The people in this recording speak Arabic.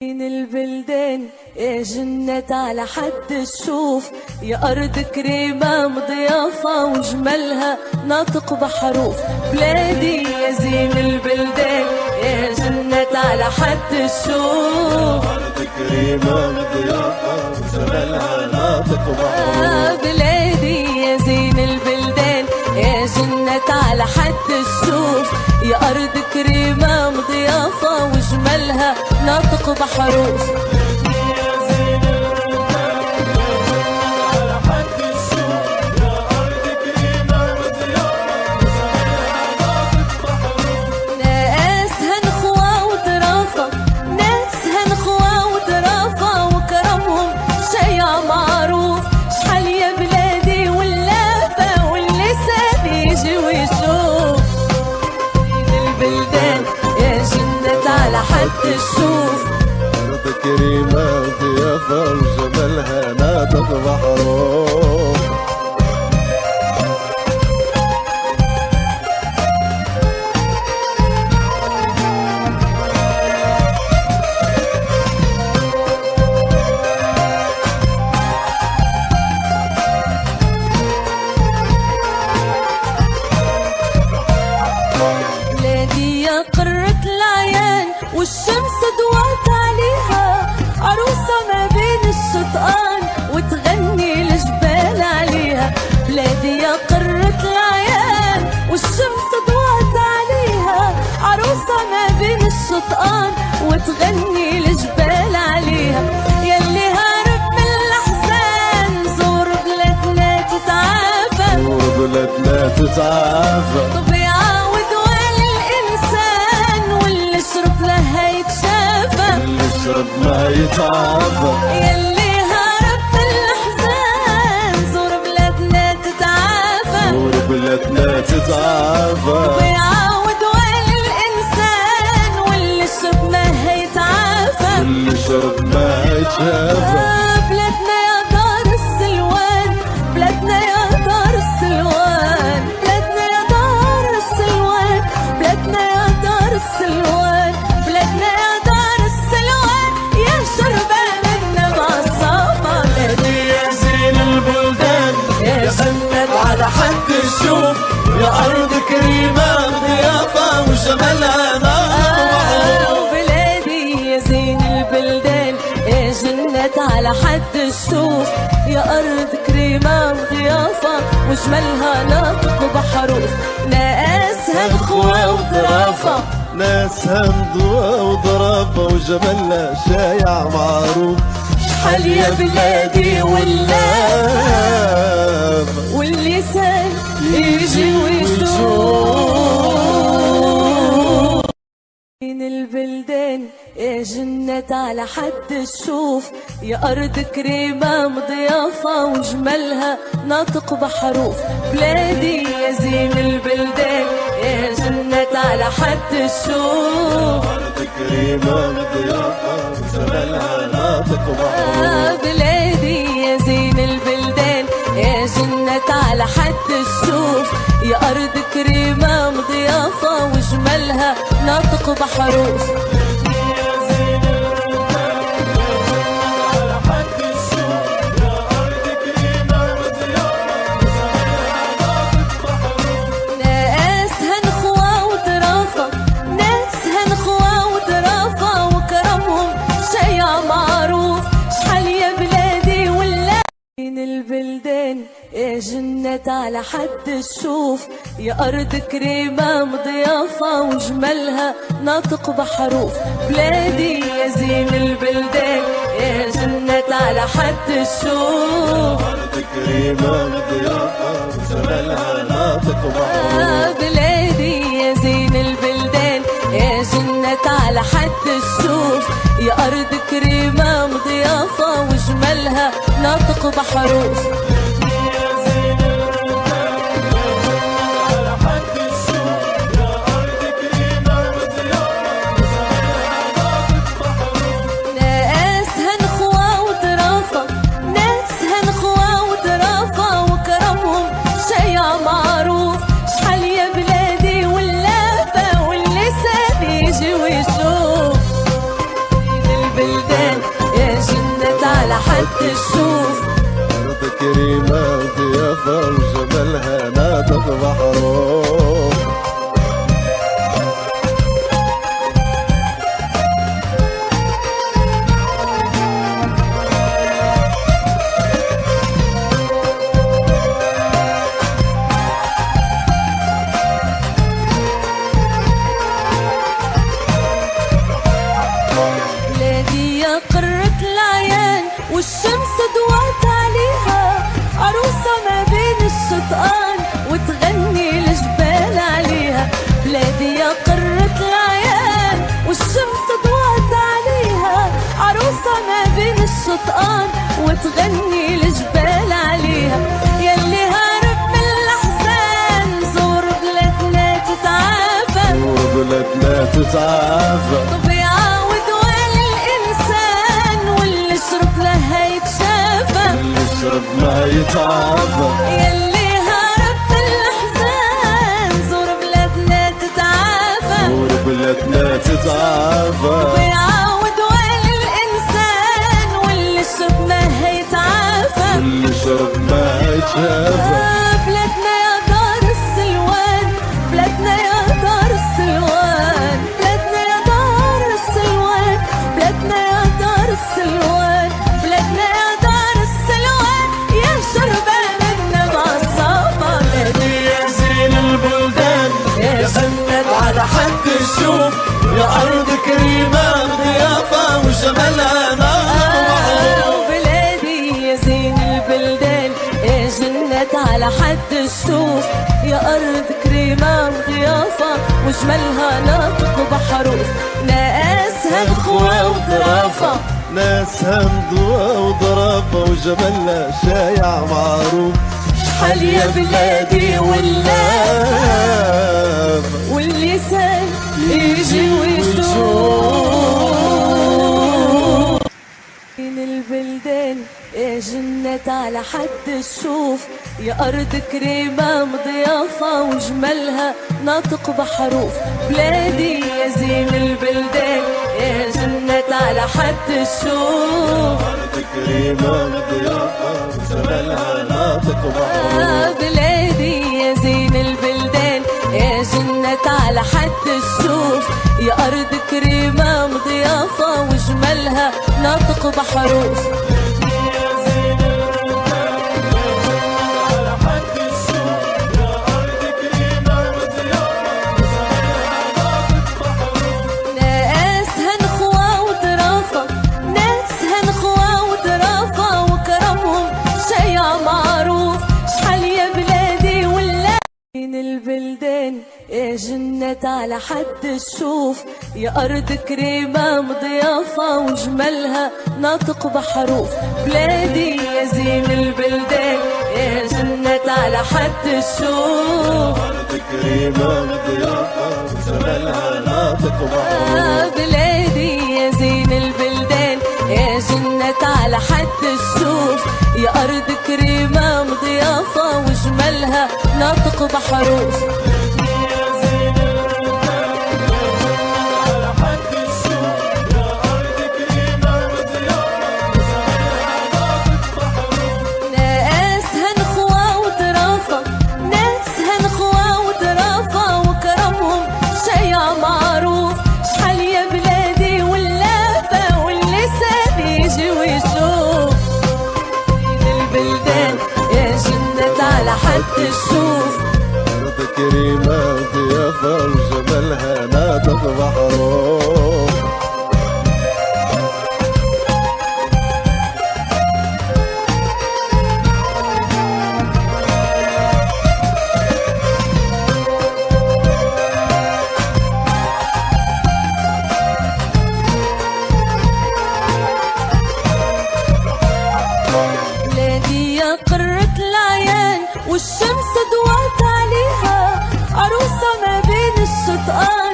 من البلدان يا جنة على حد الشوف، يا أرض كريمة مضيافة وجمالها ناطق بحروف. بلادي يا زين البلدان يا جنة على حد الشوف، أرض كريمة مضيافة وجمالها ناطق بحروف. بلادي يا زين البلدان يا جنة على حد الشوف، يا أرض كريمة مضيافة وجمالها ناطق بحروف. حد الشوف أرض كريمة ضيافة وجمالها ناطق بحروف. بلادي يا قرة العيان والشمس ضوات عليها، عروسة ما بين الشطآن وتغني الجبال عليها. بلادي يا قرة العيان والشمس ضوات عليها، عروسة ما بين الشطآن وتغني الجبال عليها. يلي هارب من الأحزان زور بلادنا تتعافى، زور بلادنا تتعافى. يشرب ما يتعافى. يلي هارب من الأحزان زور بلادنا تتعافى، زور بلادنا تتعافى. ويعاود وين الإنسان واللي شرب ما هيتعافى، واللي شرب ما يتعافى. بلادنا يا دار السلوان، بلادنا يا دار السلوان، بلادنا يا دار السلوان، بلادنا يا دار السلوان، بلادنا يا دار السلوان يا شربان النبع الصافى. بلادي يا زين البلدان يا جنة على حد الشوف، يا أرض كريمة ضيافة وجمالها ناطق بحروف. بلادي يا زين البلدان يا جنة على حد الشوف، يا أرض كريمة وضيافة وجمالها ناطق بحروف. ناسها الخوة وظرافة، ناسها مضوى وضرافة وجمالها شايع معروف. شحال يا بلادي واللسان يجي ويشوف. من البلدان يا جنة على حد الشوف، يا أرض كريمة مضيافة وجمالها ناطق بحروف. بلادي يا زين البلدان يا جنة على حد الشوف، أرض كريمة ضيافة وجمالها ناطق بحروف. بلادي يا زين البلدان يا جنة على حد الشوف، يا أرض كريمة مضيافة وجمالها ناطق بحروف. من البلدان يا جنة على حد الشوف، يا أرض كريمة مضيافة وجمالها ناطق بحروف. بلادي يا زين البلدان يا جنة على حد الشوف، أرض كريمة ضيافة وجمالها ناطق بحروف. بلادي يا زين البلدان يا جنة على حد الشوف، يا أرض كريمة مضيافة وجمالها ناطق بحروف. معروف. شحال يا بلادي واللافة واللسان يجي ويشوف. حد يشوف. أرض كريمة ضيافة وجمالها ناطق بحروف. بلادي يا قرة العيان والشمس ضوات عليها، عروسة ما بين الشطآن وتغني الجبال عليها. بلادي يا قرة العيان والشمس ضوات عليها، عروسة ما بين الشطآن وتغني الجبال عليها. يلي هارب من الأحزان زور بلادنا تتعافى، زور بلادنا تتعافى. طبيعة ودوال الإنسان واللي شرب لها يتشافى، اللي يشرب ما يتعافى. يلي هارب من الأحزان زور بلادنا تتعافى، زور بلادنا تتعافى. طبيعة ودوال الإنسان واللي شرب لها يتعافى، اللي يشرب ما يتشافى. بلادنا يا دار السلوان، بلادنا يا دار السلوان، بلادنا يا دار السلوان، بلادنا يا دار السلوان، بلادنا يا دار السلوان، يا شربان النبع الصافا. بلادي يا زين البلدان يا جنة على حد الشوف، يا أرض كريمة ضيافة وجمالها ناطق. بلادي يا زين البلدان يا جنة على حد الشوف، يا أرض كريمة وضيافة وجمالها ناطق بحروف. ناسها نخوة وظرافة، ناسها مضوى وضرافة وجمالها شايع معروف. شحال يا بلادي واللافة واللسان يجي ويشوف. من البلدان يا جنة على حد الشوف، يا أرض كريمة مضيافة وجمالها ناطق بحروف. بلادي يا زين البلدان يا جنة على حد الشوف، أرض كريمة ضيافة وجمالها ناطق بحروف. بلادي يا زين البلدان يا جنة على حد الشوف، يا أرض كريمة مضيافة وجمالها ناطق بحروف. ناسها نخوة وظرافة، ناسها نخوة وظرافة وكرمهم شيع معروف. شحال يا بلادي ولا من البلدان يا جنة على حد الشوف، يا أرض كريمة مضيافة وجمالها ناطق بحروف. بلادي يا زين البلدان يا جنة على حد الشوف، أرض كريمة ضيافة وجمالها ناطق بحروف. بلادي يا زين البلدان يا جنة على حد الشوف، يا أرض كريمة مضيافة وجمالها ناطق بحروف. ناسها نخوة وظرافة، ناسها نخوة وظرافة وكرمهم شيع معروف. شحال يا بلادي واللافة واللسان يجي ويشوف. من البلدان يا جنة على حد الشوف، أرض كريمة ضيافة وجمالها ناطق بحروف. بلادي يا قرة العيان والشمس ضوات عليها، عروسة ما بين الشطآن